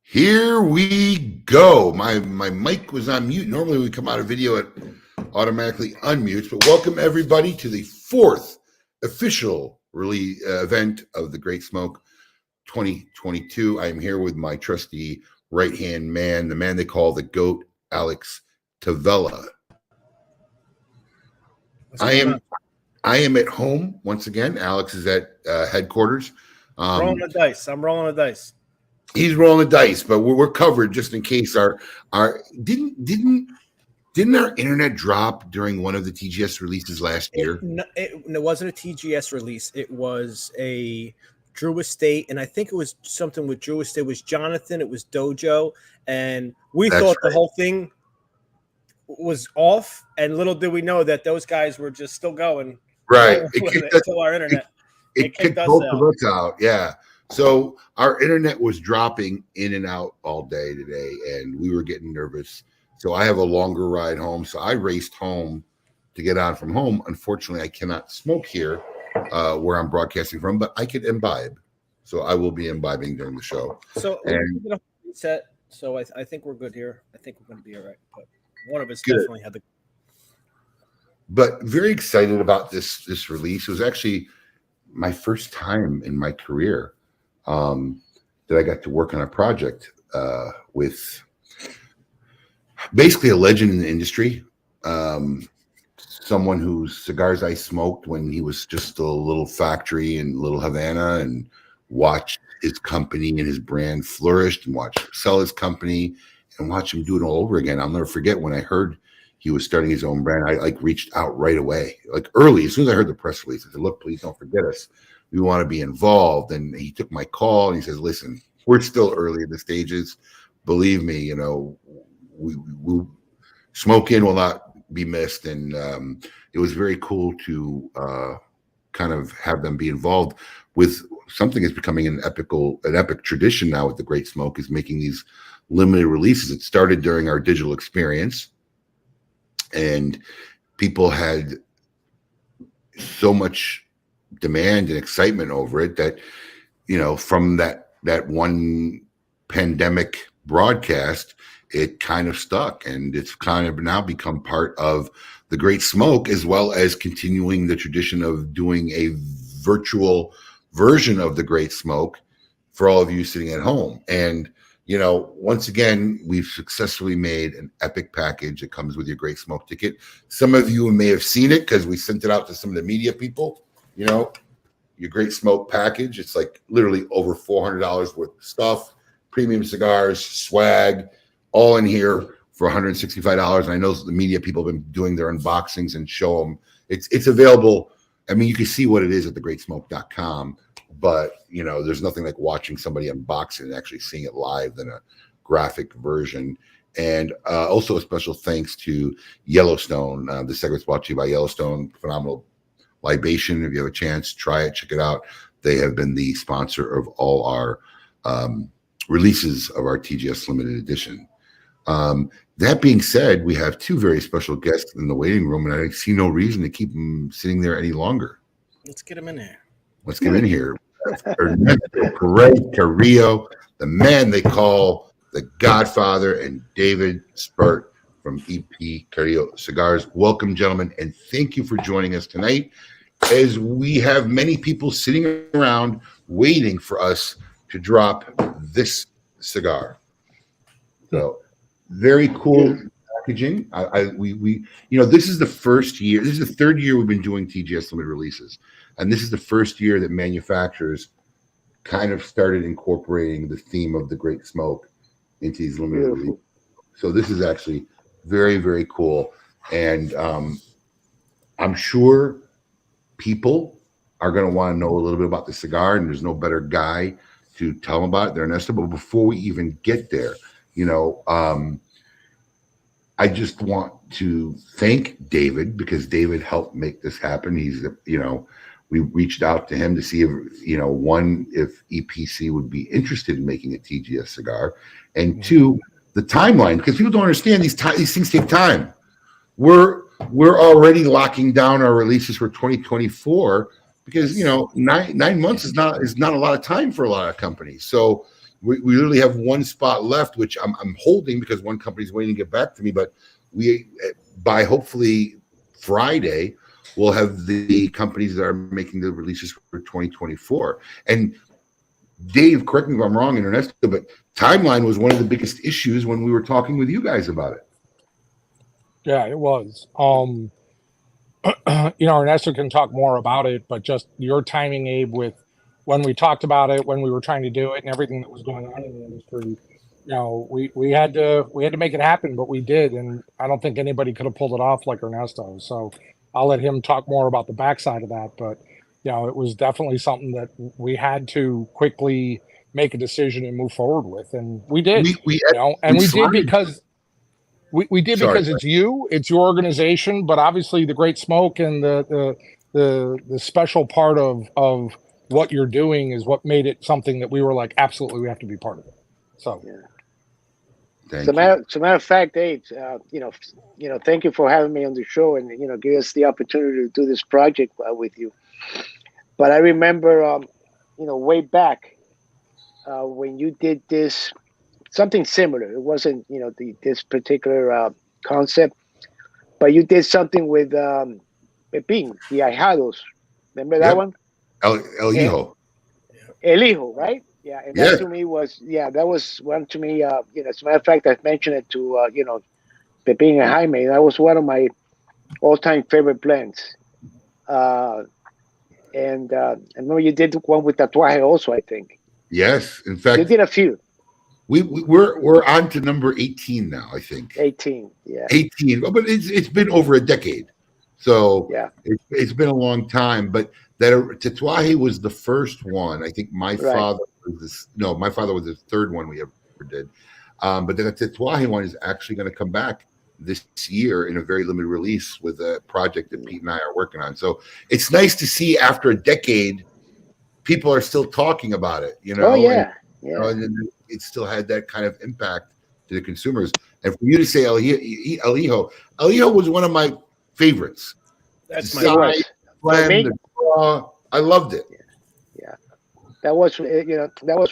Here we go. My mic was on mute. Normally we come out of video, it automatically unmutes. But welcome everybody to the fourth official event of the Great Smoke 2022. I am here with my trusty right-hand man, the man they call the GOAT, Alex Tavella. I am at home once again. Alex is at headquarters. Rolling the dice. I'm rolling the dice. He's rolling the dice, but we're covered just in case our didn't our internet drop during one of the TGS releases last year? It wasn't a TGS release. It was a Drew Estate, and I think it was something with Drew Estate. It was Jonathan. It was Dojo, and we thought the whole thing was off. And little did we know that those guys were just still going. Right. Until our internet. It kicked both of us out. Yeah. So our internet was dropping in and out all day today, and we were getting nervous. So I have a longer ride home. So I raced home to get on from home. Unfortunately, I cannot smoke here where I'm broadcasting from, but I could imbibe. So I will be imbibing during the show. So reset. So I think we're good here. I think we're going to be all right. But one of us definitely had the. But very excited about this release. It was actually my first time in my career that I got to work on a project with basically a legend in the industry, someone whose cigars I smoked when he was just a little factory in Little Havana, and watched his company and his brand flourish, and watched him sell his company and watch him do it all over again. I'll never forget when I heard he was starting his own brand. I reached out right away, early, as soon as I heard the press release. I said, "Look, please don't forget us. We want to be involved." And he took my call and he says, "Listen, we're still early in the stages. Believe me, we smoking will not be missed." And it was very cool to kind of have them be involved with something that's becoming an epic tradition now with the Great Smoke, is making these limited releases. It started during our digital experience, and people had so much demand and excitement over it that, from that one pandemic broadcast, it kind of stuck, and it's kind of now become part of the Great Smoke, as well as continuing the tradition of doing a virtual version of the Great Smoke for all of you sitting at home. And once again, we've successfully made an epic package that comes with your Great Smoke ticket. Some of you may have seen it because we sent it out to some of the media people. Your Great Smoke package, it's like literally over $400 worth of stuff, premium cigars, swag, all in here for $165. And I know the media people have been doing their unboxings and show them. It's available. I mean, you can see what it is at thegreatsmoke.com, but there's nothing like watching somebody unbox it and actually seeing it live than a graphic version. And also a special thanks to Yellowstone. This segment's brought to you by Yellowstone. Phenomenal libation. If you have a chance, try it, check it out. They have been the sponsor of all our releases of our TGS limited edition. That being said, we have two very special guests in the waiting room, and I see no reason to keep them sitting there any longer. Let's get them in here. Let's get in here. Ernesto Perez-Carillo, the man they call the Godfather, and David Spurt from EP Carillo Cigars. Welcome, gentlemen, and thank you for joining us tonight, as we have many people sitting around waiting for us to drop this cigar. So very cool packaging. This is the first year. This is the third year we've been doing TGS limited releases, and this is the first year that manufacturers kind of started incorporating the theme of the Great Smoke into these limited releases. So this is actually very, very cool, and I'm sure people are going to want to know a little bit about the cigar, and there's no better guy to tell them about it than Ernesto. But before we even get there, I just want to thank David, because David helped make this happen. He's, we reached out to him to see if, if EPC would be interested in making a TGS cigar, and two, the timeline, because people don't understand these things take time. We're already locking down our releases for 2024 because 9 months is not a lot of time for a lot of companies. So we literally have one spot left, which I'm holding because one company's waiting to get back to me. But we, by hopefully Friday, we'll have the companies that are making the releases for 2024. And Dave, correct me if I'm wrong, and Ernesto, but timeline was one of the biggest issues when we were talking with you guys about it. Yeah, it was. Ernesto can talk more about it, but just your timing, Abe, with when we talked about it, when we were trying to do it, and everything that was going on in the industry. We had to make it happen, but we did, and I don't think anybody could have pulled it off like Ernesto. So I'll let him talk more about the backside of that. But it was definitely something that we had to quickly make a decision and move forward with, and we did. We did because. We did because it's your organization, but obviously the Great Smoke and the special part of what you're doing is what made it something that we were like, absolutely, we have to be part of it. So, As a matter of fact, Dave, thank you for having me on the show and give us the opportunity to do this project with you. But I remember, way back when you did this. Something similar. It wasn't, this particular concept, but you did something with Pepin, the Ahijados. Remember that one? El Hijo. El Hijo, right? Yeah. And that to me was, that was one to me, as a matter of fact, I mentioned it to, Pepin and Jaime. That was one of my all-time favorite blends. And I remember you did one with Tatuaje also, I think. Yes. In fact, you did a few. We're on to number 18 now, I think. 18, yeah. 18, but it's been over a decade, so it's been a long time. But that Tatuaje was the first one. I think my father was my father was the third one we ever did. But then the Tatuaje one is actually going to come back this year in a very limited release with a project that Pete and I are working on. So it's nice to see after a decade, people are still talking about it. Oh yeah. And it still had that kind of impact to the consumers. And for you to say El Hijo was one of my favorites. That's my blend. I loved it. Yeah. That was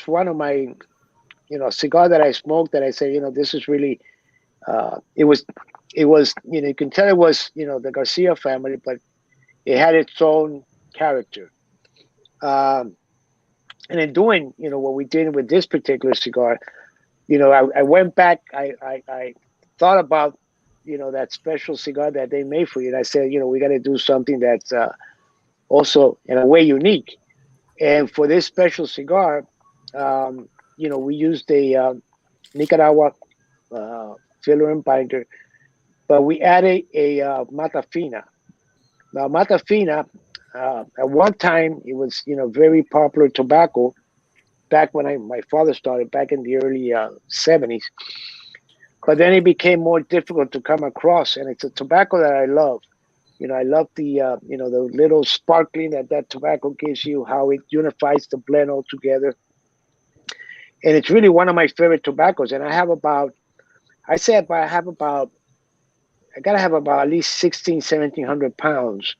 one of my cigar that I smoked that I said, this is really it was you can tell it was the Garcia family, but it had its own character. And in doing, what we did with this particular cigar, I went back, I thought about, that special cigar that they made for you. And I said, we got to do something that's also in a way unique. And for this special cigar, we used a Nicaragua filler and binder, but we added a Mata Fina. Now, Mata Fina, at one time, it was, very popular tobacco back when my father started back in the early 70s. But then it became more difficult to come across, and it's a tobacco that I love. I love the, the little sparkling that tobacco gives you, how it unifies the blend all together. And it's really one of my favorite tobaccos. And I have about, I gotta have about at least 1,700 pounds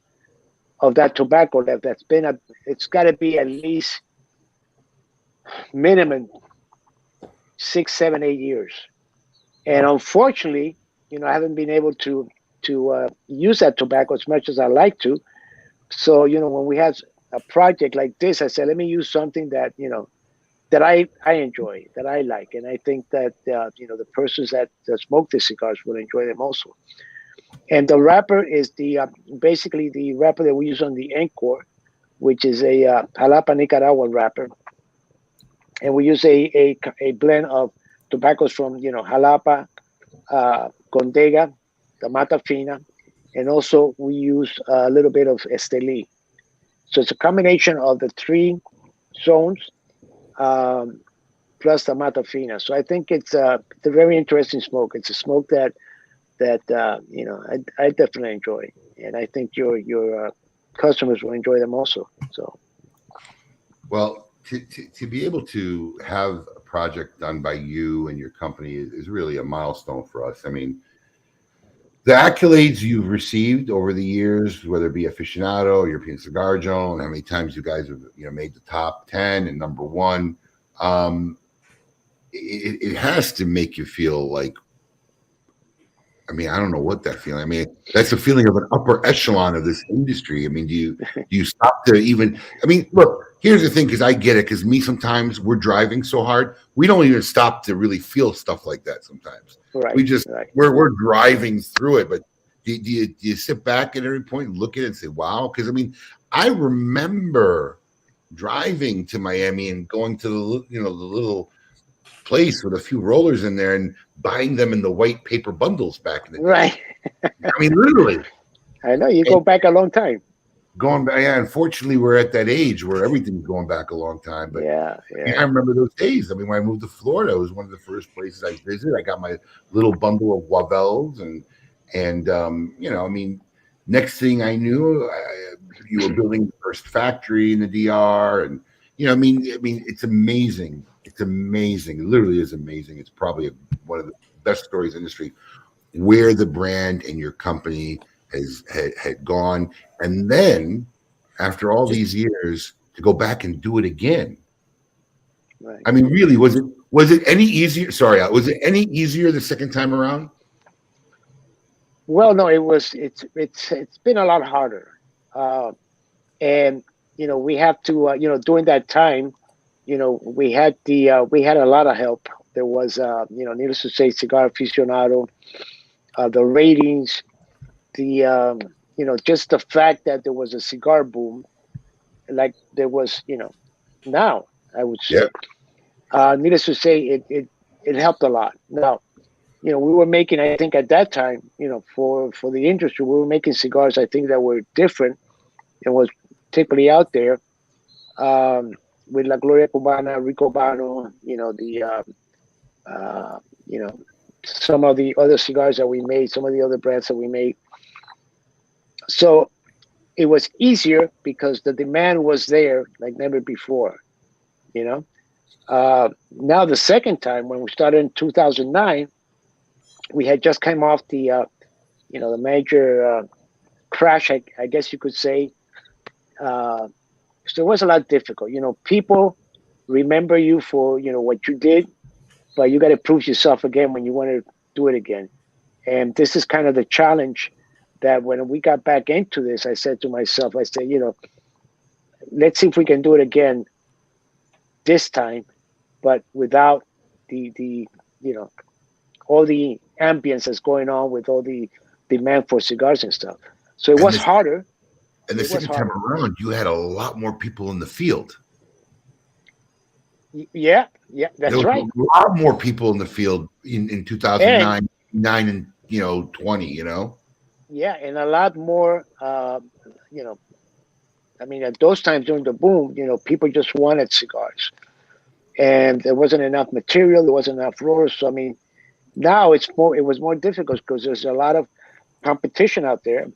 of that tobacco that's been it's got to be at least minimum 6, 7, 8 years. And unfortunately, I haven't been able to use that tobacco as much as I like to. So, when we had a project like this, I said, let me use something that, that I enjoy, that I like. And I think that, the persons that smoke these cigars will enjoy them also. And the wrapper is basically the wrapper that we use on the Encore, which is a Jalapa Nicaragua wrapper. And we use a blend of tobaccos from, Jalapa, Condega, the Mata Fina, and also we use a little bit of Esteli. So it's a combination of the three zones plus the Mata Fina. So I think it's a very interesting smoke. It's a smoke that I definitely enjoy, and I think your customers will enjoy them also. So, well, to be able to have a project done by you and your company is really a milestone for us. I mean, the accolades you've received over the years, whether it be Aficionado, European Cigar Zone, how many times you guys have made the top 10 and number 1. it has to make you feel like, I mean, I don't know what that feeling. I mean, that's a feeling of an upper echelon of this industry. I mean, do you stop to even? I mean, look. Here's the thing, because I get it. Because me, sometimes we're driving so hard, we don't even stop to really feel stuff like that. Sometimes we just we're driving through it. But do you sit back at every point and look at it and say, "Wow"? Because I mean, I remember driving to Miami and going to the little place with a few rollers in there and buying them in the white paper bundles back in the day. Right. I mean, literally. I know you go back a long time. Going back, yeah. Unfortunately, we're at that age where everything's going back a long time. But yeah. I remember those days. I mean, when I moved to Florida, it was one of the first places I visited. I got my little bundle of Wavels, and I mean, next thing I knew, you were building the first factory in the DR, and I mean, it's amazing. It's amazing. It literally is amazing. It's probably one of the best stories in the industry, where the brand and your company had gone, and then after all these years to go back and do it again. Right. I mean, really, was it any easier? Sorry, was it any easier the second time around? Well, no, it was. It's been a lot harder, and we have to during that time, we had a lot of help. There was needless to say, Cigar Aficionado, the ratings, the just the fact that there was a cigar boom, like there was now, I would say. Needless to say, it helped a lot. Now, we were making, I think at that time, for the industry, we were making cigars, I think, that were different and was typically out there, with La Gloria Cubana, Rico Bano, some of the other cigars that we made, some of the other brands that we made. So it was easier because the demand was there like never before, Now the second time, when we started in 2009, we had just come off the major crash, I guess you could say. So it was a lot difficult. People remember you for, what you did, but you got to prove yourself again when you want to do it again. And this is kind of the challenge that when we got back into this, I said to myself, let's see if we can do it again this time, but without the all the ambience that's going on with all the demand for cigars and stuff. So it was harder. And the second time around, you had a lot more people in the field. Yeah, that's right. A lot more people in the field in 2009, 9 and 20. Yeah, and a lot more. I mean, at those times during the boom, people just wanted cigars, and there wasn't enough material. There wasn't enough rollers. So I mean, now it was more difficult because there's a lot of competition out there,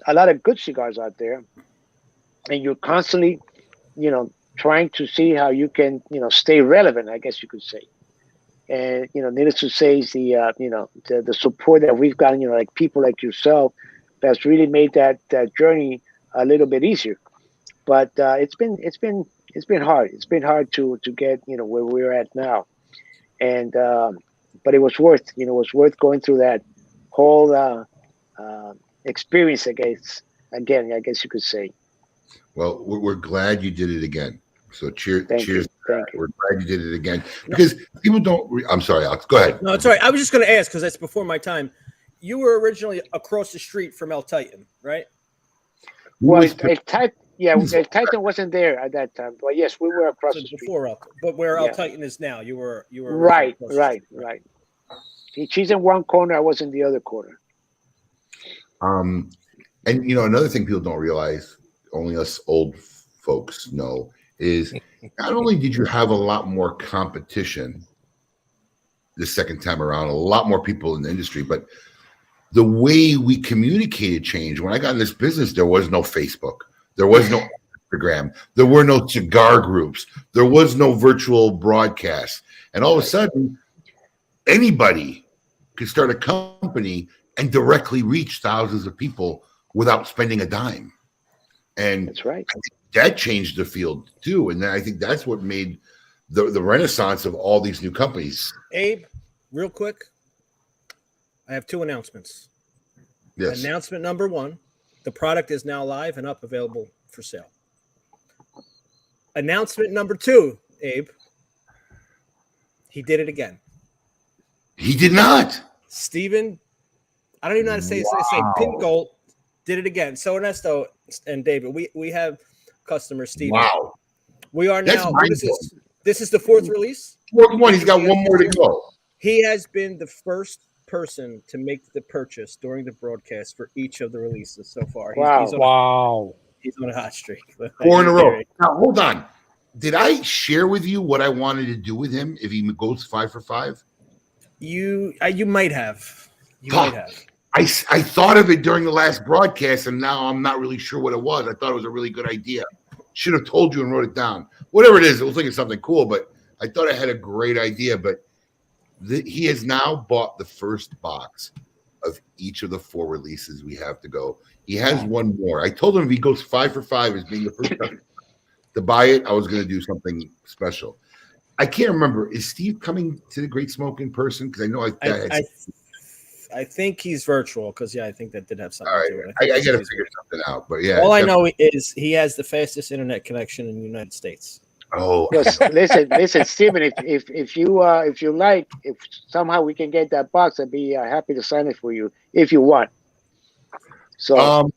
a lot of good cigars out there, and you're constantly, trying to see how you can, stay relevant, I guess you could say. And, needless to say, is the support that we've gotten, like people like yourself, that's really made that journey a little bit easier. But it's been hard. It's been hard to get, where we're at now. And but it was worth, going through that whole experience, I guess you could say. Well, we're glad you did it again. So cheers. Thank you. We're glad you did it again, because people don't. I'm sorry, Alex. Go ahead. No, it's all right. I was just going to ask, because that's before my time. You were originally across the street from El Titan, right? Well, El Titan wasn't there at that time, but yes, we were across the street. Before but where El Titan is now, you were right. She's in one corner. I was in the other corner. And another thing people don't realize, only us old folks know, is not only did you have a lot more competition the second time around, a lot more people in the industry, but the way we communicated changed. When I got in this business, there was no Facebook, there was no Instagram, there were no cigar groups, there was no virtual broadcast, and all of a sudden, anybody could start a company and directly reach thousands of people without spending a dime. And that's right. I think that changed the field too. And I think that's what made the renaissance of all these new companies. Abe, real quick, I have 2 announcements. Yes. Announcement number 1, the product is now live and up, available for sale. Announcement number 2, Abe, he did it again. He did not. Steven, I don't even know how to say his name. Pingold did it again. So Ernesto and David, we have customers, Steven. Wow. We are That's now, this is the 4th release. 4th one. He's got one more to go. He has been the first person to make the purchase during the broadcast for each of the releases so far. He's on a hot streak. 4 in a row. Now, hold on. Did I share with you what I wanted to do with him if he goes 5 for 5? You might have. You might have. I thought of it during the last broadcast, and now I'm not really sure what it was. I thought it was a really good idea. Should have told you and wrote it down. Whatever it is, it was thinking something cool, but I thought I had a great idea. But he has now bought the first box of each of the 4 releases we have to go. He has one more. I told him if he goes 5 for 5 as being the first time to buy it, I was going to do something special. I can't remember. Is Steve coming to the Great Smoke in person? Because I know I think he's virtual because I think that did have something to do with it. I got to figure something out. But yeah, all I know is he has the fastest internet connection in the United States. Oh, yes. Listen, Steven. If you like, if somehow we can get that box, I'd be happy to sign it for you if you want. So,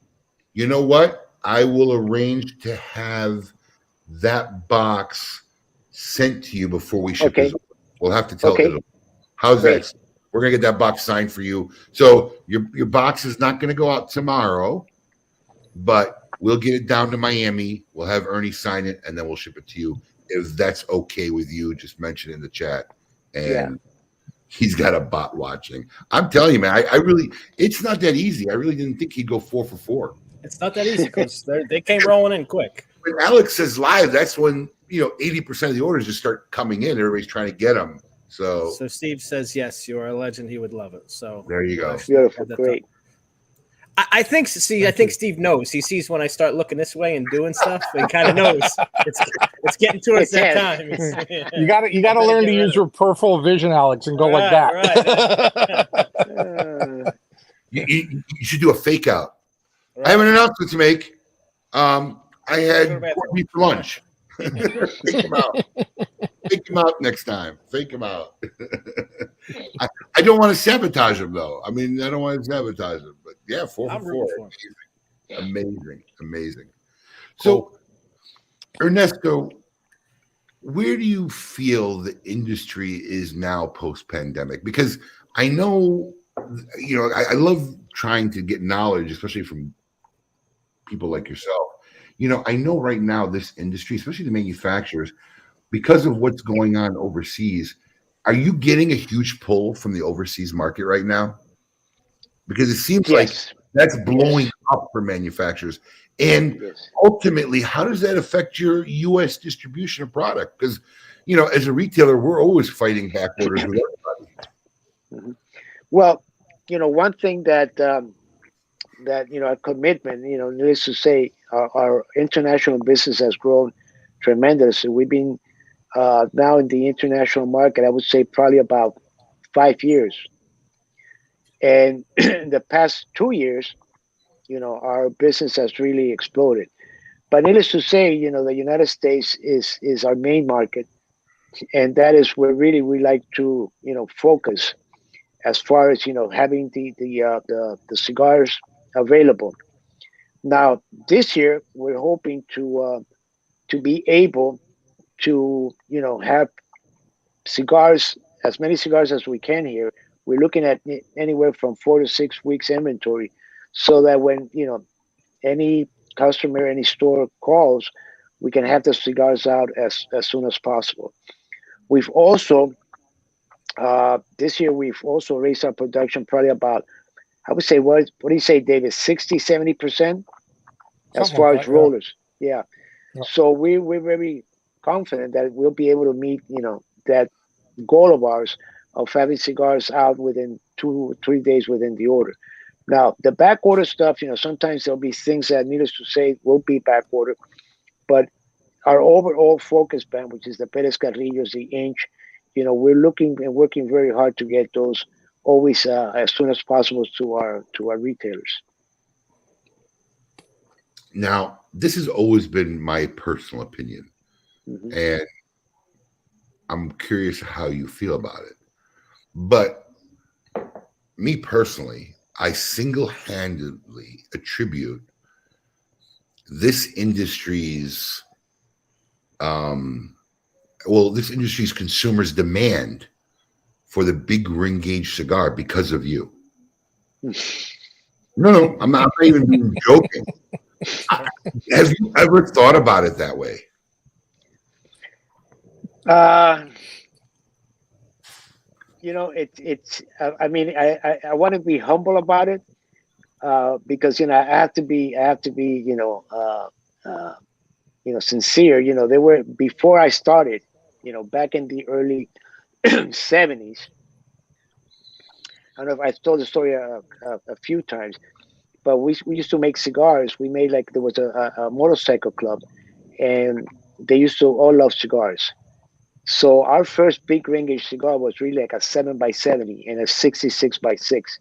you know what? I will arrange to have that box sent to you before we ship it. We'll have to tell you. How's that? We're gonna get that box signed for you. So your box is not gonna go out tomorrow, but we'll get it down to Miami. We'll have Ernie sign it, and then we'll ship it to you. If that's okay with you, just mention in the chat. And he's got a bot watching. I'm telling you, man, I really, it's not that easy. I really didn't think he'd go 4 for 4. It's not that easy because they came rolling in quick. When Alex says live, that's when 80% of the orders just start coming in. Everybody's trying to get them. So Steve says yes, you are a legend. He would love it. So there you go. Beautiful, great. I think Steve knows. He sees when I start looking this way and doing stuff. He kind of knows it's getting towards that time. You got to learn to use your peripheral vision, Alex, and go like that. Right. You should do a fake out. Right. I have an announcement to make. I had corned beef for lunch. Fake him out. Fake him out next time. Fake him out. I don't want to sabotage him though. I mean, I don't want to sabotage him. But yeah, 4 for 4. Amazing. So, Ernesto, where do you feel the industry is now post-pandemic? Because I know, I love trying to get knowledge, especially from people like yourself. I know right now this industry, especially the manufacturers, because of what's going on overseas, are you getting a huge pull from the overseas market right now? Because it seems like that's blowing up for manufacturers. And ultimately, how does that affect your U.S. distribution of product? Because, as a retailer, we're always fighting back orders with everybody. Mm-hmm. Well, one thing that a commitment, needless to say, our international business has grown tremendously. We've been now in the international market, I would say probably about 5 years. And in the past 2 years, our business has really exploded. But needless to say, the United States is our main market. And that is where really we like to, focus as far as, having the cigars available. Now, this year, we're hoping to be able to, have cigars, as many cigars as we can here. We're looking at anywhere from 4 to 6 weeks inventory, so that when, any customer, any store calls, we can have the cigars out as soon as possible. We've also, this year, we've also raised our production probably about, I would say, what do you say, David, 60, 70% as far as rollers? Yeah. So we're very confident that we'll be able to meet, that goal of ours of having cigars out within 2 or 3 days within the order. Now, the back order stuff, sometimes there'll be things that, needless to say, will be back order. But our overall focus band, which is the Perez-Carillos, the Inch, we're looking and working very hard to get those always as soon as possible to our retailers. Now, this has always been my personal opinion, and I'm curious how you feel about it. But me personally, I single-handedly attribute this industry's consumers' demand for the big ring gauge cigar because of you. No, I'm not even being joking. Have you ever thought about it that way? It's. I mean, I want to be humble about it because I have to be sincere. They were before I started. Back in the early '70s. I don't know if I've told the story a few times, but we used to make cigars. We made there was a motorcycle club, and they used to all love cigars. So our first big ring gauge cigar was really like a 7x70 and a 66x6.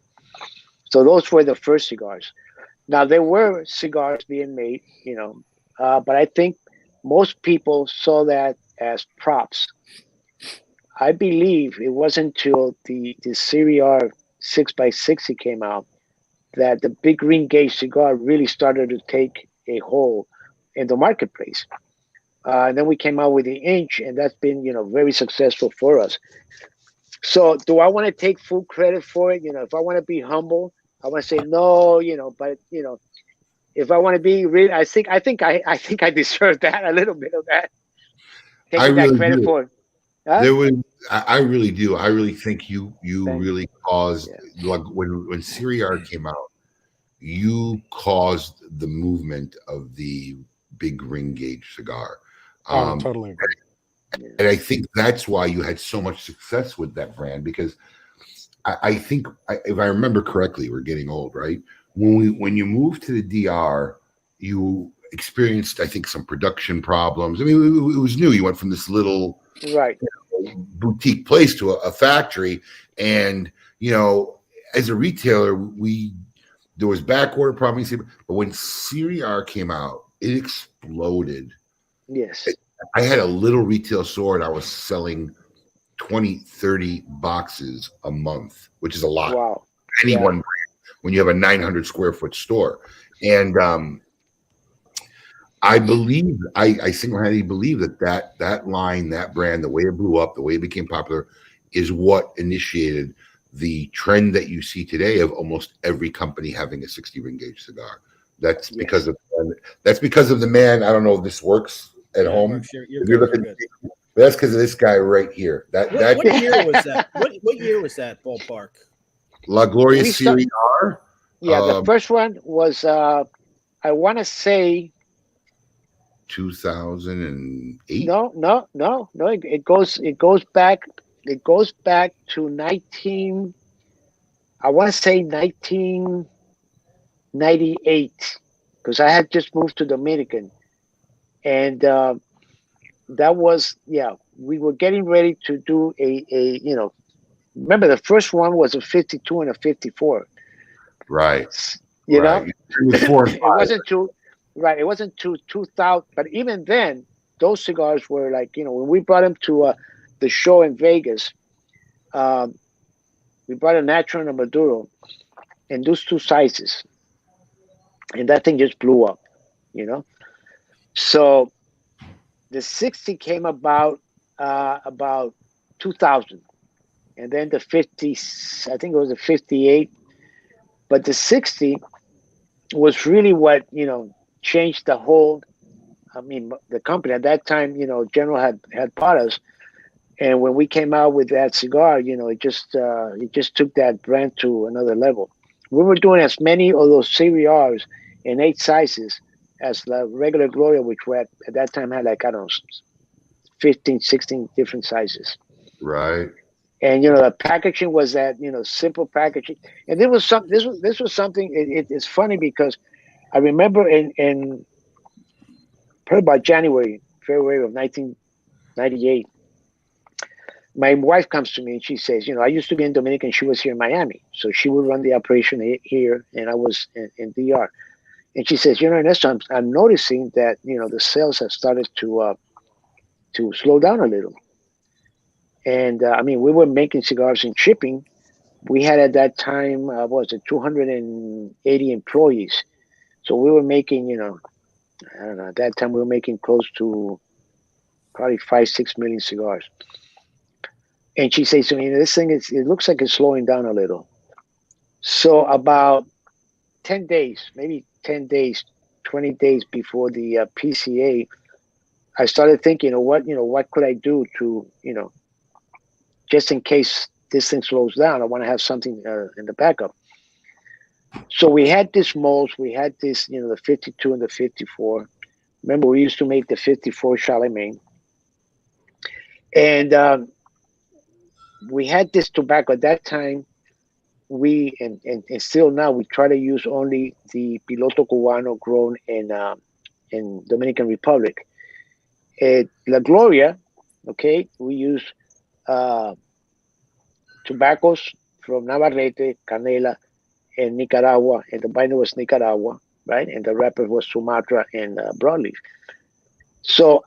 So those were the first cigars. Now there were cigars being made, but I think most people saw that as props. I believe it wasn't until the Serie R 6x60 came out that the big ring gauge cigar really started to take a hold in the marketplace. And then we came out with the Inch, and that's been, very successful for us. So do I want to take full credit for it? If I want to be humble, I want to say no, but if I want to be real, I think I deserve that, a little bit of that. Taking that credit for it. Huh? There was, I really do. I really think you really caused, like when Serie R came out, you caused the movement of the big ring gauge cigar. Totally agree. And I think that's why you had so much success with that brand, because I think, if I remember correctly, we're getting old, right? When you moved to the DR, you experienced, I think, some production problems. I mean, it was new. You went from this little boutique place to a factory, and as a retailer, there was backorder problems. But when Serie R came out, it exploded. Yes. I had a little retail store, and I was selling 20, 30 boxes a month, which is a lot. Wow. One brand, when you have a 900 square foot store. And I believe, I single-handedly believe that line, that brand, the way it blew up, the way it became popular, is what initiated the trend that you see today of almost every company having a 60 ring gauge cigar. That's because of the man. I don't know if this works at home. You're looking, that's because of this guy right here. What year was that? What year was that, ballpark? La Gloria Serie R. Yeah, the first one was I want to say 2008. No. It goes back to 19. I want to say 1998, because I had just moved to Dominican, and that was we were getting ready to do a remember the first one was a 52 and a 54. Right. It wasn't too. Right, it wasn't 2000, but even then, those cigars were like, when we brought them to the show in Vegas, we brought a Natural and a Maduro, and those two sizes, and that thing just blew up, So the 60 came about 2000, and then the 50, I think it was the 58, but the 60 was really what changed the whole. I mean, the company at that time, General had bought us, and when we came out with that cigar, it just took that brand to another level. We were doing as many of those Serie R's in 8 sizes as the regular Gloria, which were at that time had like, I don't know, 15, 16 different sizes. Right. And the packaging was that simple packaging, and this was something. It's funny because I remember in probably about January, February of 1998. My wife comes to me and she says, I used to be in Dominican. She was here in Miami. So she would run the operation here, and I was in DR. And she says, Ernesto, I'm noticing that, the sales have started to slow down a little. And we were making cigars and shipping. We had at that time, 280 employees. So we were making, I don't know, at that time we were making close to probably 5-6 million cigars. And she says to me, this thing it looks like it's slowing down a little. So about 10 days, maybe 10 days, 20 days before the PCA, I started thinking, what could I do to, just in case this thing slows down, I want to have something in the backup. So we had this molds, we had this, the 52 and the 54. Remember, we used to make the 54 Charlemagne. And we had this tobacco at that time. We and still now we try to use only the Piloto Cubano grown in Dominican Republic. La Gloria, okay, we use tobaccos from Navarrete, Canela, and Nicaragua, and the binder was Nicaragua, right? And the wrapper was Sumatra and broadleaf. So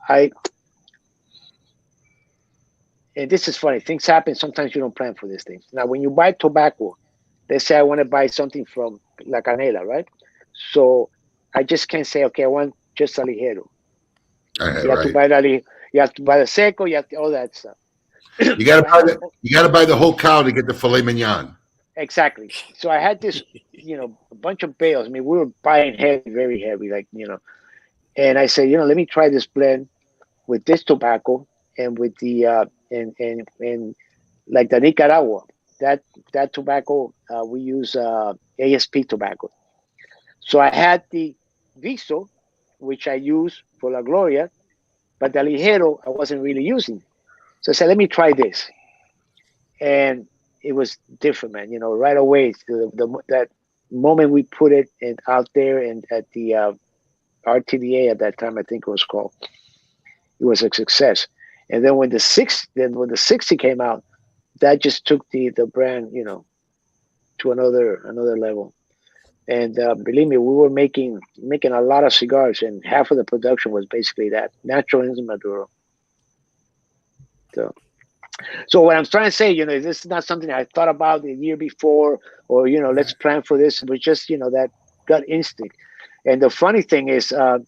and this is funny, things happen, sometimes you don't plan for these things. Now, when you buy tobacco, let's say I want to buy something from La Canela, right? So I just can't say, okay, I want just a ligero. You have to buy the seco, you have to, all that stuff. You got to buy the whole cow to get the filet mignon. Exactly. So I had this, a bunch of bales. We were buying heavy, very heavy, and I said, let me try this blend with this tobacco and with the and like the Nicaragua. That tobacco we use ASP tobacco. So I had the Viso, which I use for La Gloria, but the Ligero I wasn't really using. So I said, let me try this. And it was different, man. Right away, that moment we put it out there and at the RTDA at that time, I think it was called, it was a success. And then when the 60 came out, that just took the brand, to another level. And believe me, we were making a lot of cigars, and half of the production was basically that natural and Maduro. So what I'm trying to say, this is not something I thought about the year before, or let's plan for this. It was just that gut instinct. And the funny thing is, I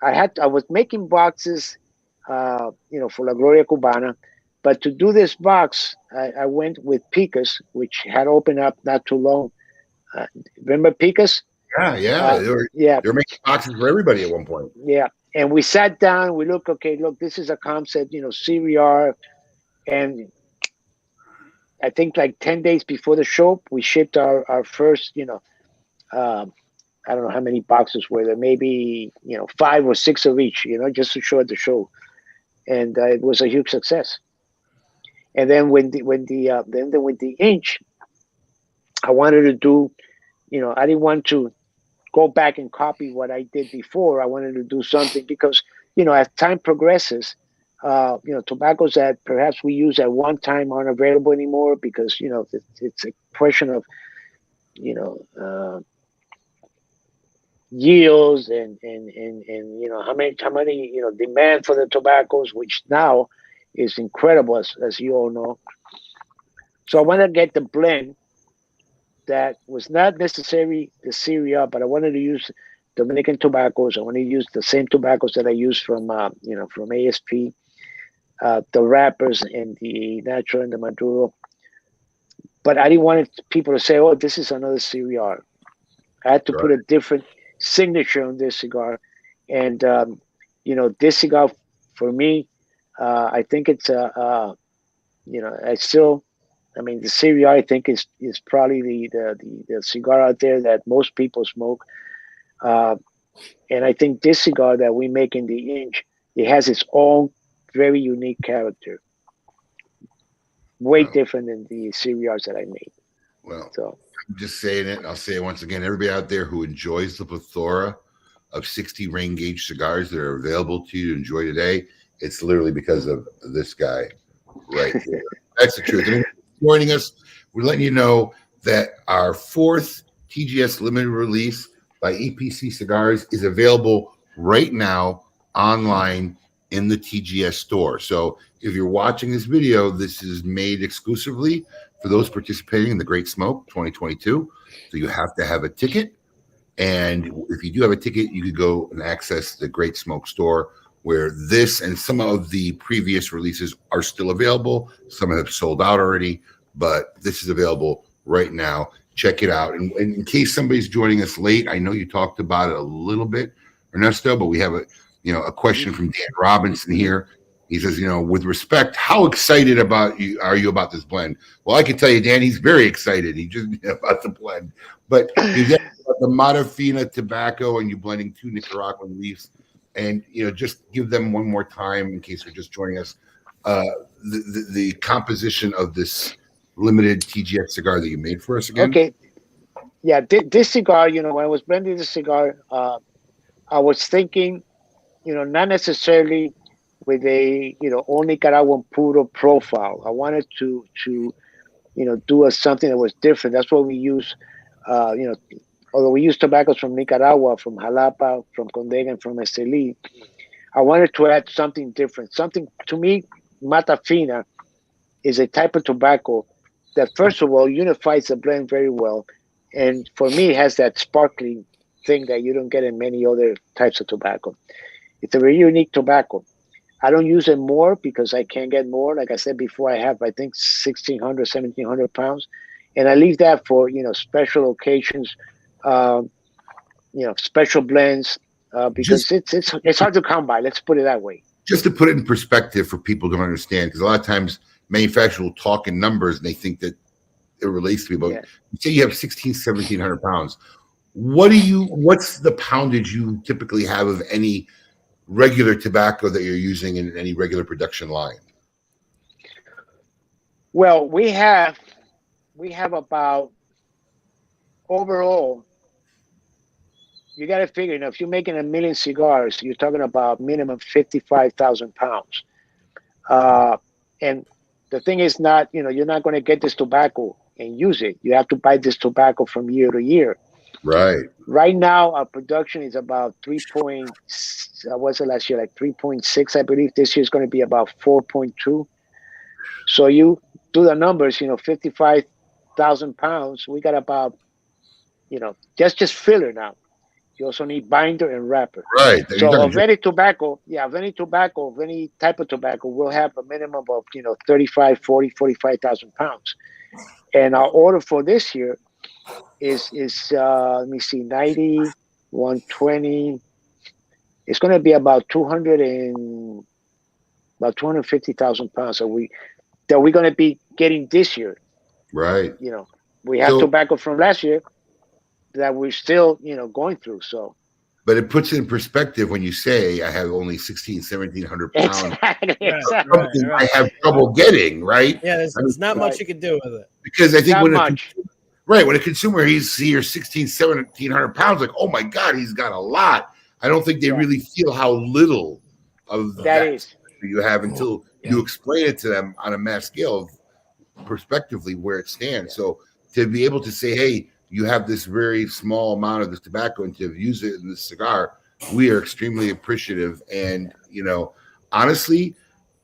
was making boxes, for La Gloria Cubana, but to do this box, I went with Picas, which had opened up not too long. Remember Picas? Yeah. They were making boxes for everybody at one point. Yeah. And we sat down, we look, this is a concept, CVR. And I think like 10 days before the show, we shipped our first, I don't know how many boxes were there, maybe, 5 or 6 of each, just to show at the show. And it was a huge success. And then with the inch, I wanted to do, I didn't want to go back and copy what I did before. I wanted to do something because, as time progresses, tobaccos that perhaps we use at one time aren't available anymore because, it's a question of, yields and how many demand for the tobaccos, which now is incredible, as you all know. So I wanted to get the blend that was not necessarily the Syria, but I wanted to use Dominican tobaccos. I wanted to use the same tobaccos that I use from from ASP, the wrappers and the natural and the Maduro. But I didn't want people to say, "Oh, this is another Syria." I had to put a different signature on this cigar, and this cigar for me, I think it's the Syria I think is probably the cigar out there that most people smoke, and I think this cigar that we make in the Inch, it has its own very unique character, way different than the Syrias that I made. Well, so I'm just saying it. I'll say it once again. Everybody out there who enjoys the plethora of 60 rain gauge cigars that are available to you to enjoy today, it's literally because of this guy right here. That's the truth. And joining us, we're letting you know that our 4th TGS limited release by EPC Cigars is available right now online in the TGS store. So if you're watching this video, this is made exclusively for those participating in the Great Smoke 2022. So you have to have a ticket. And if you do have a ticket, you could go and access the Great Smoke store, where this and some of the previous releases are still available. Some have sold out already, but this is available right now. Check it out. And in case somebody's joining us late, I know you talked about it a little bit, Ernesto, but we have a question from Dan Robinson here. He says, with respect, how excited are you about this blend? Well, I can tell you, Dan, he's very excited. He just about the blend. But you get the Matafina tobacco, and you blending 2 Nicaraguan leaves. And just give them one more time in case they're just joining us. The composition of this limited TGX cigar that you made for us again. Okay. Yeah, this cigar, when I was blending the cigar, I was thinking, not necessarily with a all Nicaraguan puro profile. I wanted to do something that was different. That's what we use. Although we use tobaccos from Nicaragua, from Jalapa, from Condega, and from Esteli, I wanted to add something different. Something, to me, Matafina is a type of tobacco that, first of all, unifies the blend very well. And for me, it has that sparkling thing that you don't get in many other types of tobacco. It's a very unique tobacco. I don't use it more because I can't get more. Like I said before, I have, I think, 1,600, 1,700 pounds. And I leave that for, special occasions, special blends, because it's hard to come by. Let's put it that way. Just to put it in perspective for people to understand, because a lot of times manufacturers will talk in numbers and they think that it relates to me. But you say you have 1,700 pounds. What's the poundage you typically have of any regular tobacco that you're using in any regular production line? Well, we have about, overall, you got to figure, if you're making 1 million cigars, you're talking about minimum 55,000 pounds. And the thing is not, you're not going to get this tobacco and use it. You have to buy this tobacco from year to year. Right. Right now, our production is about 3.6, what's it last year? Like 3.6, I believe. This year is going to be about 4.2. So you do the numbers, 55,000 pounds. We got about, just filler now. You also need binder and wrapper. Right. So of any tobacco, of any type of tobacco, we'll have a minimum of, 35, 40, 45,000 pounds. And our order for this year is let me see, 90, 120. It's going to be about 250,000 pounds that we're going to be getting this year. Right. We have tobacco from last year that we're still, going through. So, but it puts it in perspective when you say I have only 1,700 pounds. Exactly. Something I have trouble getting, right? Yeah, there's not much you can do with it. Because I think when a consumer sees your 1,700 pounds, like, oh my God, he's got a lot. I don't think they really feel how little of that is you have until you explain it to them on a mass scale of prospectively where it stands. So to be able to say, hey, you have this very small amount of this tobacco and to use it in this cigar, we are extremely appreciative. And, honestly,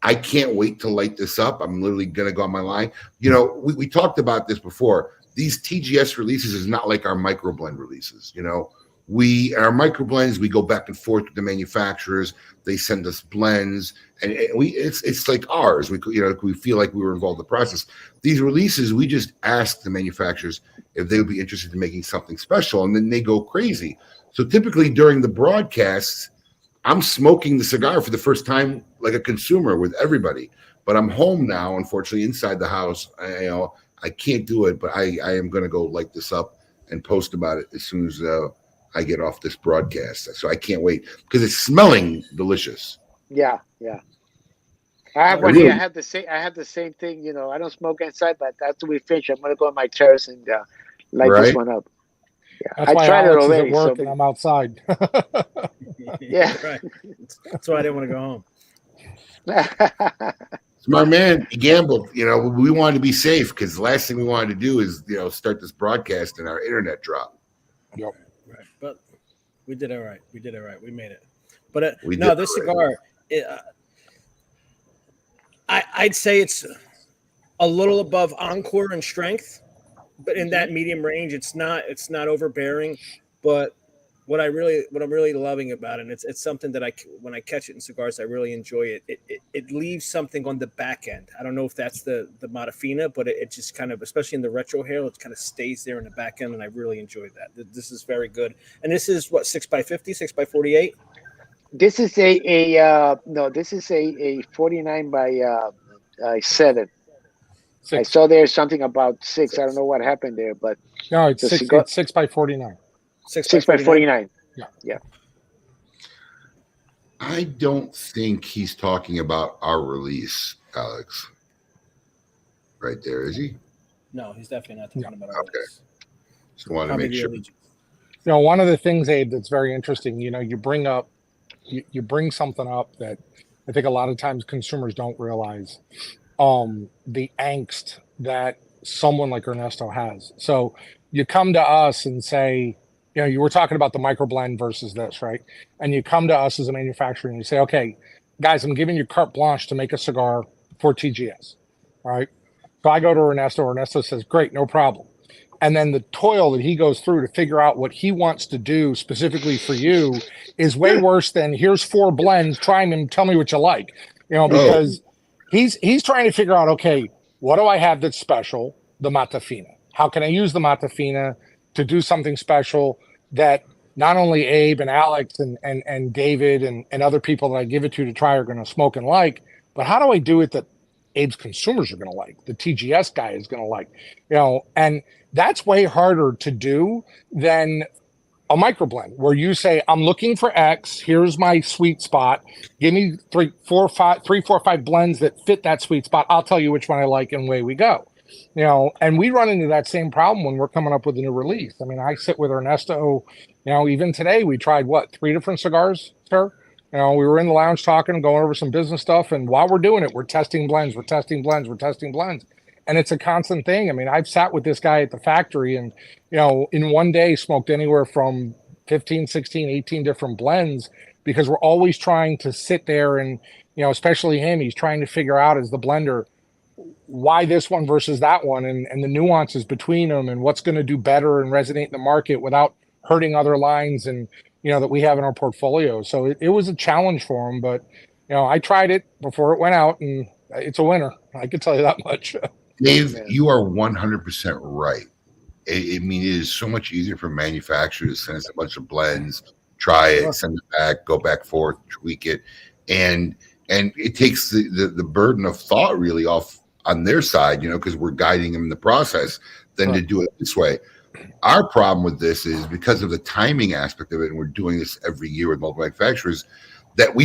I can't wait to light this up. I'm literally going to go on my line. We talked about this before. These TGS releases is not like our microblend releases. Our microblends, we go back and forth with the manufacturers. They send us blends, and it's like ours. We feel like we were involved in the process. These releases, we just ask the manufacturers if they would be interested in making something special, and then they go crazy. So typically during the broadcasts, I'm smoking the cigar for the first time like a consumer with everybody. But I'm home now, unfortunately, inside the house. I can't do it, but I am going to go light this up and post about it as soon as I get off this broadcast. So I can't wait because it's smelling delicious. Yeah. I have one here. I have the same thing. I don't smoke inside, but after we finish, I'm going to go on my terrace and light this one up. That's I why tried Alex it already. is at work and I'm outside. Yeah. Right. That's why I didn't want to go home. Smart man, he gambled. We wanted to be safe because the last thing we wanted to do is, start this broadcast and our internet drop. Yep. Right. But we did all right. We did all right. We made it. But We no, did this all right. cigar, I'd say it's a little above Encore in strength, but in that medium range. It's not overbearing. But what I'm really loving about it, and it's something that when I catch it in cigars, I really enjoy it. It leaves something on the back end. I don't know if that's the Matafina, but it just kind of, especially in the retro hair, it kind of stays there in the back end, and I really enjoy that. This is very good. And this is what, 6x50, 6x48. This is this is a 49 by 7. 6. I saw there's something about 6. I don't know what happened there, but No, it's 6. cigar, It's 6x49. 6 by 49. Yeah. I don't think he's talking about our release, Alex. Right there, is he? No, he's definitely not talking about all this. Just wanted to make sure. One of the things, Abe, that's very interesting, you bring up, you bring something up that I think a lot of times consumers don't realize, the angst that someone like Ernesto has. So you come to us and say, you were talking about the microblend versus this, right? And you come to us as a manufacturer and you say, okay, guys, I'm giving you carte blanche to make a cigar for TGS. All right. So I go to Ernesto. Ernesto says, great, no problem. And then the toil that he goes through to figure out what he wants to do specifically for you is way worse than here's 4 blends, try them and tell me what you like, because he's trying to figure out, okay, what do I have that's special? The Matafina. How can I use the Matafina to do something special that not only Abe and Alex and David and other people that I give it to try are going to smoke and like, but how do I do it that Abe's consumers are going to like, the TGS guy is going to like, and that's way harder to do than a microblend where you say, I'm looking for X, here's my sweet spot. Give me 3, 4, 5 blends that fit that sweet spot. I'll tell you which one I like and away we go. And we run into that same problem when we're coming up with a new release. I mean, I sit with Ernesto, even today we tried 3 different cigars, sir. We were in the lounge talking, going over some business stuff. And while we're doing it, we're testing blends. And it's a constant thing. I mean, I've sat with this guy at the factory and, in one day smoked anywhere from 15, 16, 18 different blends because we're always trying to sit there and, especially him, he's trying to figure out as the blender, why this one versus that one and the nuances between them and what's going to do better and resonate in the market without hurting other lines and, that we have in our portfolio. So it was a challenge for him, but, I tried it before it went out and it's a winner. I can tell you that much. Dave, you are 100% right. I mean, it is so much easier for manufacturers to send us a bunch of blends, try it, send it back, go back forth, tweak it. And it takes the burden of thought really off on their side, because we're guiding them in the process than to do it this way. Our problem with this is because of the timing aspect of it, and we're doing this every year with multiple manufacturers, that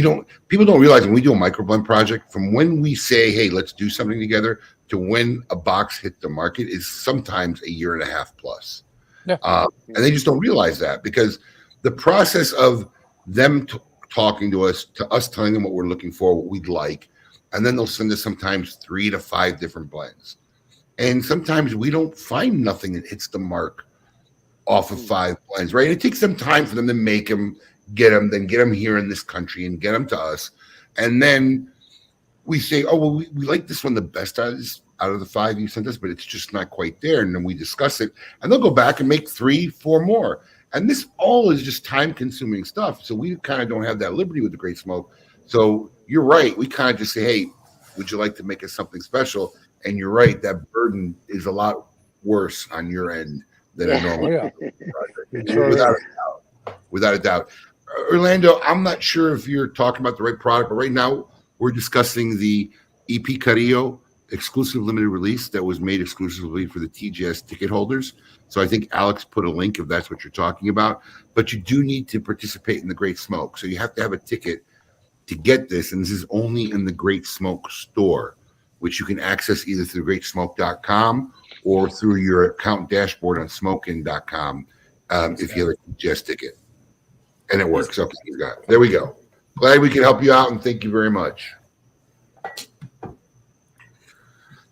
people don't realize when we do a microblend project, from when we say, hey, let's do something together to when a box hit the market is sometimes a year and a half plus. Yeah. And they just don't realize that because the process of them talking to us telling them what we're looking for, what we'd like, and then they'll send us sometimes 3 to 5 different blends. And sometimes we don't find nothing that hits the mark off of 5 blends, right? And it takes them time for them to make them, get them here in this country and get them to us. And then we say, oh, well, we like this one the best out of the 5 you sent us, but it's just not quite there. And then we discuss it and they'll go back and make 3, 4 more. And this all is just time consuming stuff. So we kind of don't have that liberty with the Great Smoke. So you're right. We kind of just say, hey, would you like to make us something special? And you're right. That burden is a lot worse on your end than a normal project. Without a doubt. Orlando, I'm not sure if you're talking about the right product, but right now we're discussing the EP Carillo exclusive limited release that was made exclusively for the TGS ticket holders. So I think Alex put a link if that's what you're talking about. But you do need to participate in the Great Smoke. So you have to have a ticket to get this. And this is only in the Great Smoke store, which you can access either through greatsmoke.com or through your account dashboard on smokin.com. if you have a TGS ticket. And it works. Okay, you got it. There we go. Glad we could help you out, and thank you very much.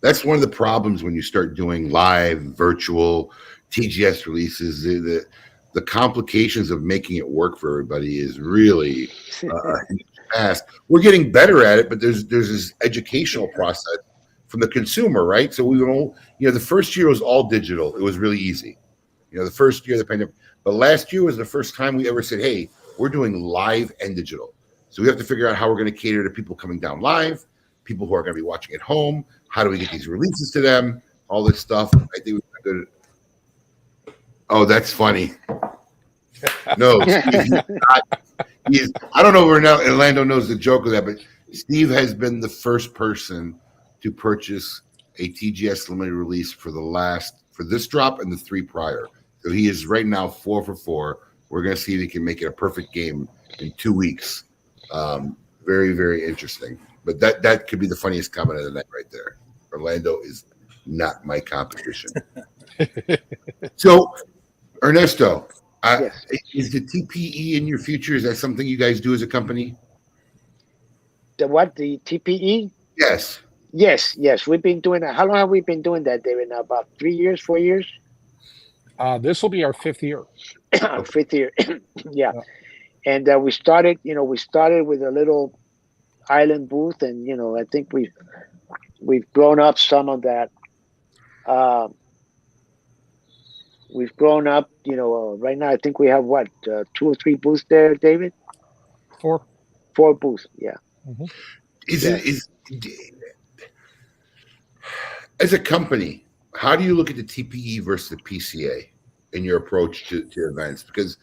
That's one of the problems when you start doing live, virtual TGS releases. The complications of making it work for everybody is really fast. We're getting better at it, but there's this educational process from the consumer, right? So we were, the first year was all digital. It was really easy. The first year of the pandemic, but last year was the first time we ever said, "Hey, we're doing live and digital." So we have to figure out how we're going to cater to people coming down live, people who are going to be watching at home. How do we get these releases to them? All this stuff. I think we're good. Oh, that's funny. No, Steve, I don't know if Orlando knows the joke of that, but Steve has been the first person to purchase a TGS limited release for this drop and the 3 prior. So he is right now 4 for 4. We're going to see if he can make it a perfect game in 2 weeks. Very, very interesting. But that could be the funniest comment of the night right there. Orlando is not my competition. So, Ernesto, yes. Is the TPE in your future? Is that something you guys do as a company? The what? The TPE? Yes. Yes. We've been doing that. How long have we been doing that, David? Now, about 3 years, 4 years? This will be our 5th year. 5th year. Yeah. And we started with a little island booth, and I think we've grown up some of that. We've grown up, right now I think we have 2 or 3 booths there, David? 4 booths, yeah. Mm-hmm. As a company, how do you look at the TPE versus the PCA in your approach to events? Because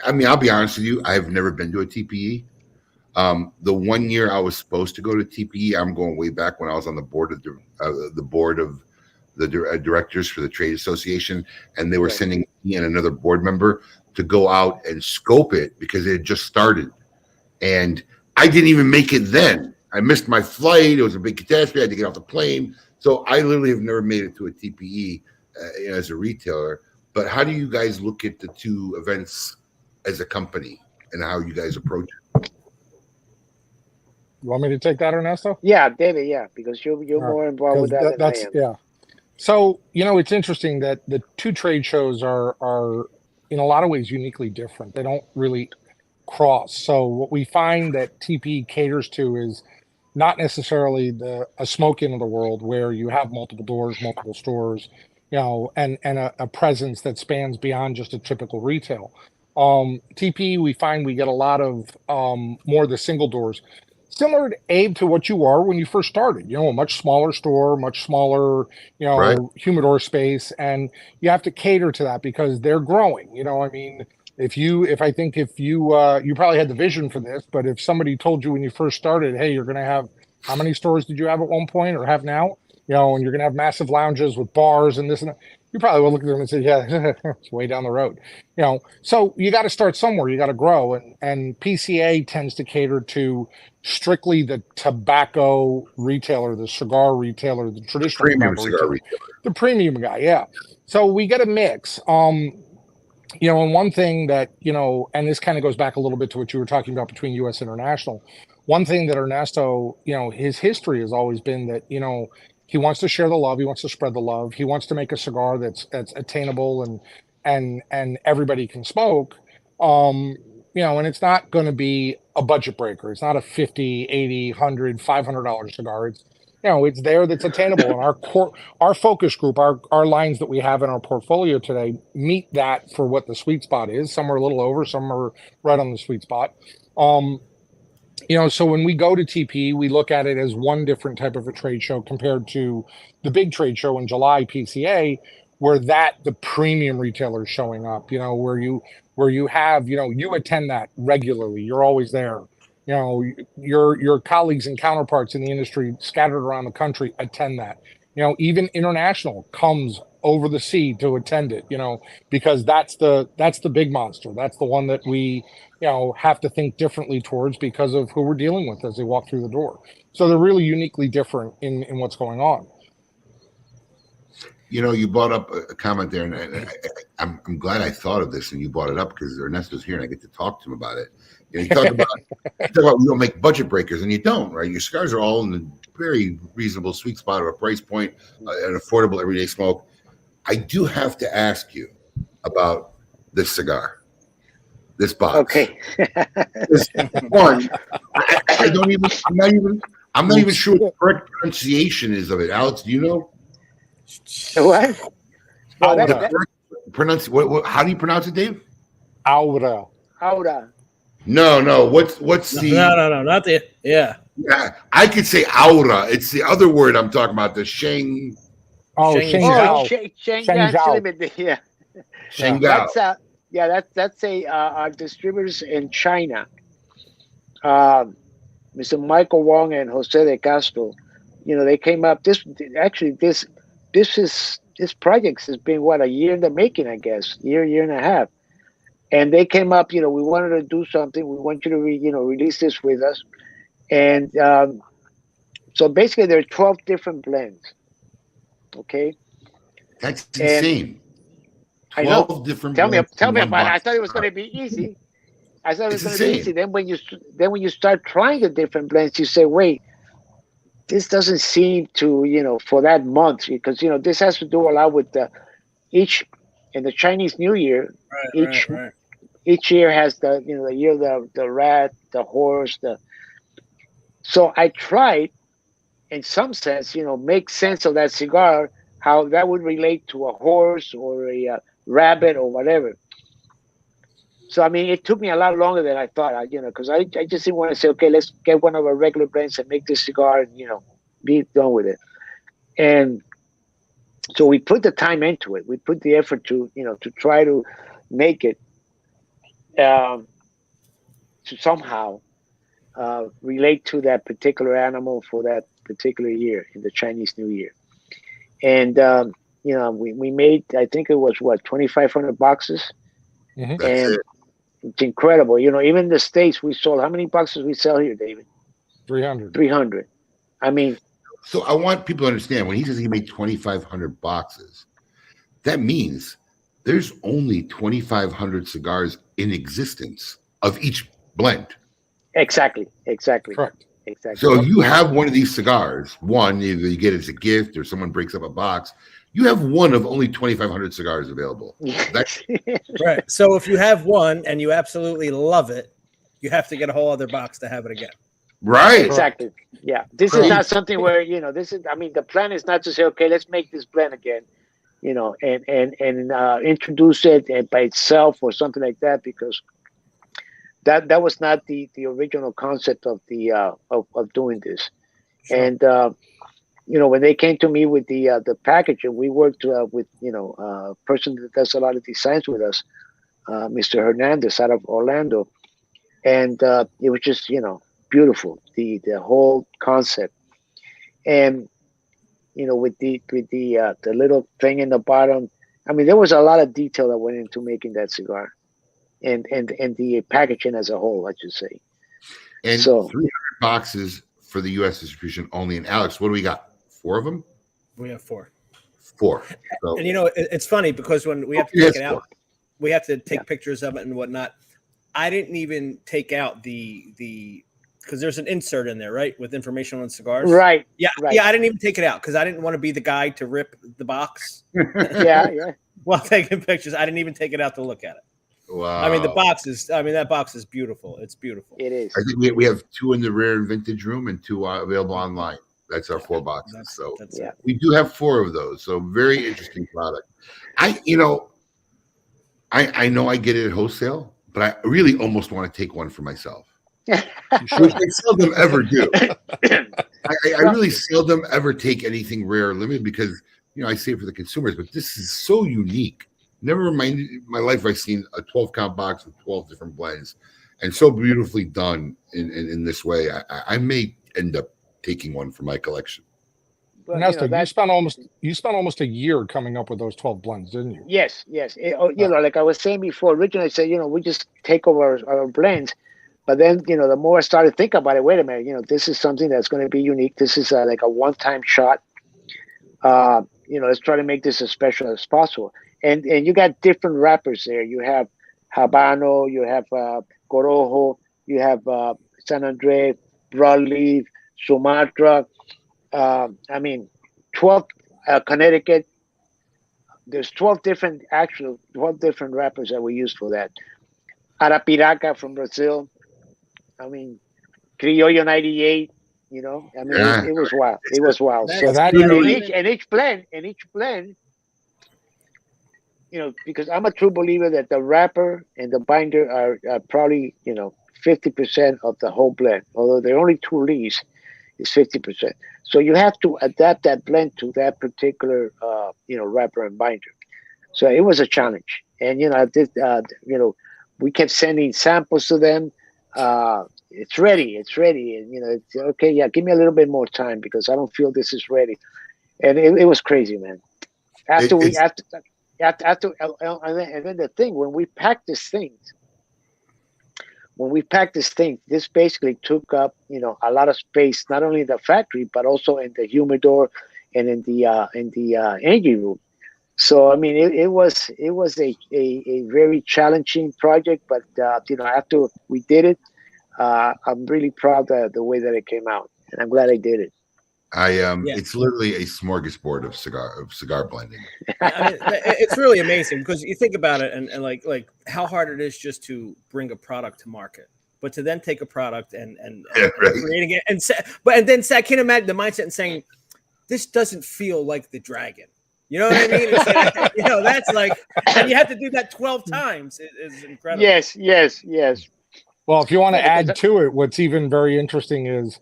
I'll be honest with you, I've never been to a TPE. The 1 year I was supposed to go to TPE, I'm going way back when I was on the board of the directors for the trade association, and they were sending me and another board member to go out and scope it because it had just started, and I didn't even make it then. I missed my flight. It was a big catastrophe. I had to get off the plane, so I literally have never made it to a TPE as a retailer. But how do you guys look at the 2 events as a company and how you guys approach it? You want me to take that, Ernesto? Yeah, David. Yeah, because you're more involved with that than I am. Yeah. So it's interesting that the 2 trade shows are in a lot of ways uniquely different. They don't really cross. So what we find that TPE caters to is not necessarily a Smoke Inn of the world where you have multiple doors, multiple stores, and a presence that spans beyond just a typical retail. TPE, we find we get a lot of more the single doors. Similar to Abe, to what you are when you first started, a much smaller store, much smaller, Right. humidor space, and you have to cater to that because they're growing. If you probably had the vision for this, but if somebody told you when you first started, hey, you're going to have, how many stores did you have at one point or have now? And you're going to have massive lounges with bars and this and that, you probably will look at them and say, yeah, it's way down the road. So you got to start somewhere. You got to grow. And PCA tends to cater to strictly the tobacco retailer, the cigar retailer, the traditional Premium cigar retailer. The premium guy. Yeah. So we get a mix. And one thing that, and this kind of goes back a little bit to what you were talking about between U.S. International. One thing that Ernesto, his history has always been that, he wants to share the love. He wants to spread the love. He wants to make a cigar that's attainable and everybody can smoke. And it's not going to be a budget breaker. It's not a $50, $80, $100, $500 cigar. It's, it's there that's attainable. And our focus group, our lines that we have in our portfolio today meet that for what the sweet spot is. Some are a little over, some are right on the sweet spot. So when we go to TP, we look at it as one different type of a trade show compared to the big trade show in July, PCA, where the premium retailer is showing up, where you have, you attend that regularly. You're always there. Your colleagues and counterparts in the industry scattered around the country attend that. Even international comes over the sea to attend it, because that's the big monster. That's the one that we, have to think differently towards because of who we're dealing with as they walk through the door. So they're really uniquely different in what's going on. You brought up a comment there, and I'm glad I thought of this and you brought it up because Ernesto's here and I get to talk to him about it. You talk about we don't make budget breakers, and you don't, right? Your cigars are all in the very reasonable sweet spot of a price point, an affordable everyday smoke. I do have to ask you about this cigar, this box. Okay. This one, I'm not even sure what the correct pronunciation is of it. Alex, do you know? What? Well, How do you pronounce it, Dave? Aura. No. What's the? No, not the. Yeah. Yeah, I could say aura. It's the other word I'm talking about. The Sheng. Oh, Sheng Zhao. Yeah. Sheng That's that's our distributors in China. Mr. Michael Wong and Jose de Castro, they came up. This project has been a year in the making, I guess, year and a half. And they came up, we wanted to do something. We want you to release this with us. And so basically there are 12 different blends. Okay. That's insane. 12 different Tell me blends about in it. one I box. thought it was going to be easy. I thought it was It's going to be easy. Then when you start trying the different blends, you say, wait, this doesn't seem to, for that month, because, this has to do a lot with in the Chinese New Year, each year has the year of the rat, the horse, so I tried, in some sense, make sense of that cigar, how that would relate to a horse or a rabbit or whatever. So, I mean, it took me a lot longer than I thought, because I just didn't want to say, okay, let's get one of our regular blends and make this cigar and, be done with it. And so we put the time into it. We put the effort to try to make it to somehow relate to that particular animal for that particular year in the Chinese New Year. And, we made, I think it was 2,500 boxes. Mm-hmm. And it's incredible. Even in the States, we sold, how many boxes we sell here, David? 300. 300. I mean, So I want people to understand when he says he made 2,500 boxes, that means there's only 2,500 cigars in existence of each blend. exactly. Correct. Exactly. So if you have one of these cigars, either you get it as a gift or someone breaks up a box, you have one of only 2,500 cigars available. Yes. Right. So if you have one and you absolutely love it, you have to get a whole other box to have it again. Right. Exactly. Yeah. This is not something where, the plan is not to say, okay, let's make this blend again, and introduce it by itself or something like that, because that was not the original concept of the of doing this. Sure. And when they came to me with the packaging, we worked with a person that does a lot of designs with us, Mr. Hernandez out of Orlando, and it was just beautiful, the whole concept. And with the little thing in the bottom, I mean, there was a lot of detail that went into making that cigar, and the packaging as a whole, I should say. And so 300 boxes for the U.S. distribution only. And Alex, what do we got? 4 of them? We have 4. 4. So, and it's funny because when we have to take it out, we have to take pictures of it and whatnot. I didn't even take out the because there's an insert in there, right, with information on cigars. Right. Yeah. Right. Yeah. I didn't even take it out because I didn't want to be the guy to rip the box. Yeah. While taking pictures, I didn't even take it out to look at it. Wow. I mean, that box is beautiful. It's beautiful. It is. I think we have 2 in the rare and vintage room and 2 available online. That's our 4 boxes. We do have 4 of those. So very interesting product. I know I get it at wholesale, but I really almost want to take one for myself. Which I seldom ever do. I really seldom ever take anything rare or limited because I say it for the consumers, but this is so unique. Never in my life I've seen a 12-count box with 12 different blends, and so beautifully done in this way. I may end up taking one for my collection. But, Ernesto, you spent almost a year coming up with those 12 blends, didn't you? Yes. Like I was saying before, originally I said, we just take over our blends. But then, the more I started thinking about it, wait a minute, this is something that's going to be unique. This is like a one-time shot. let's try to make this as special as possible. And you got different wrappers there. You have Habano, you have Corojo, you have San Andres, Broadleaf, Sumatra. 12 Connecticut. There's 12 different wrappers that we use for that. Arapiraca from Brazil. Criollo 98. It was wild. It was wild. So each blend, because I'm a true believer that the wrapper and the binder are probably 50% of the whole blend. Although there are only 2 leaves, it's 50%. So you have to adapt that blend to that particular wrapper and binder. So it was a challenge, and we kept sending samples to them. It's ready, and it's okay. Yeah, give me a little bit more time because I don't feel this is ready, and it was crazy, man. And then the thing when we packed this thing, this basically took up a lot of space, not only in the factory but also in the humidor and in the engine room. So it was a very challenging project, but after we did it, I'm really proud of the way that it came out, and I'm glad I did it. It's literally a smorgasbord of cigar blending. It's really amazing because you think about it and like how hard it is just to bring a product to market, but to then take a product and creating it and then I can't imagine the mindset and saying this doesn't feel like the Dragon. You know what I mean? That's like, and you have to do that 12 times. It's incredible. Yes. Well, if you want to add to it, what's even very interesting is,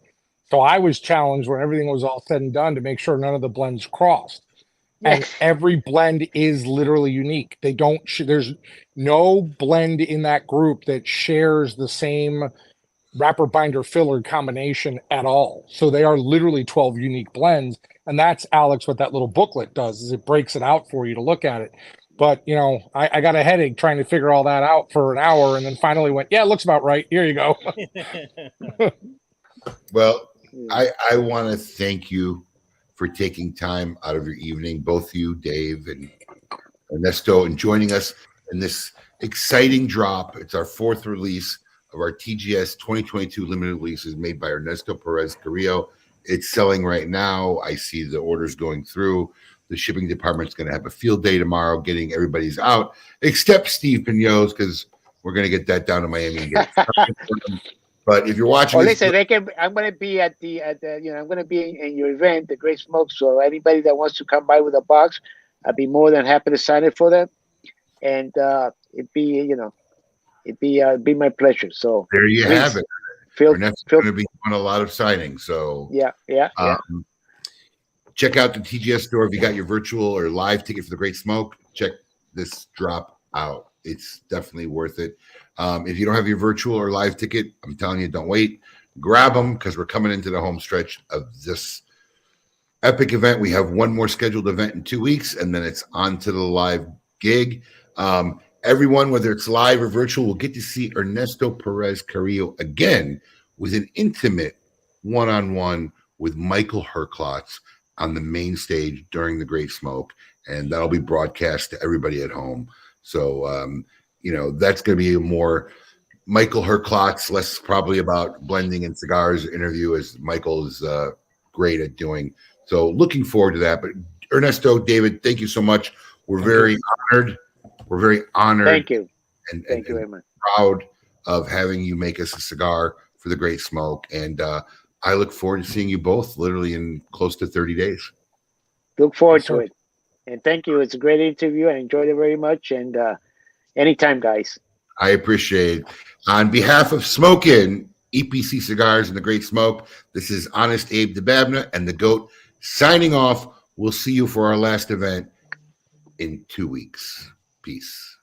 so I was challenged when everything was all said and done to make sure none of the blends crossed. And every blend is literally unique. They don't, there's no blend in that group that shares the same wrapper binder filler combination at all. So they are literally 12 unique blends. And that's, Alex, what that little booklet does, is it breaks it out for you to look at it. But, I got a headache trying to figure all that out for an hour, and then finally went, yeah, it looks about right. Here you go. Well, I want to thank you for taking time out of your evening, both you, Dave, and Ernesto, and joining us in this exciting drop. It's our 4th release of our TGS 2022 limited releases made by Ernesto Perez-Carillo. It's selling right now. I see the orders going through. The shipping department's going to have a field day tomorrow, getting everybody's out, except Steve Pignot's, because we're going to get that down to Miami and get it. But if you're watching, listen, I'm going to be I'm going to be in your event, the Great Smoke. So anybody that wants to come by with a box, I'd be more than happy to sign it for them, and it'd be my pleasure. So there you have it. We're going to be doing a lot of signings. So yeah. Check out the TGS store if you got your virtual or live ticket for the Great Smoke. Check this drop out. It's definitely worth it. If you don't have your virtual or live ticket, I'm telling you, don't wait. Grab them, because we're coming into the home stretch of this epic event. We have one more scheduled event in 2 weeks, and then it's on to the live gig. Everyone, whether it's live or virtual, will get to see Ernesto Perez-Carillo again with an intimate one-on-one with Michael Herklotz on the main stage during the Great Smoke, and that'll be broadcast to everybody at home. So, that's going to be a more Michael Herklotz, less probably about blending and cigars interview, as Michael is great at doing. So looking forward to that. But Ernesto, David, thank you so much. We're very honored. We're very honored. Thank you. And thank you very much. Proud of having you make us a cigar for the Great Smoke. And I look forward to seeing you both literally in close to 30 days. Look forward to it. And thank you. It's a great interview. I enjoyed it very much. And anytime, guys. I appreciate it. On behalf of Smoke In, EPC Cigars and the Great Smoke, this is Honest Abe DeBabna and the GOAT signing off. We'll see you for our last event in 2 weeks. Peace.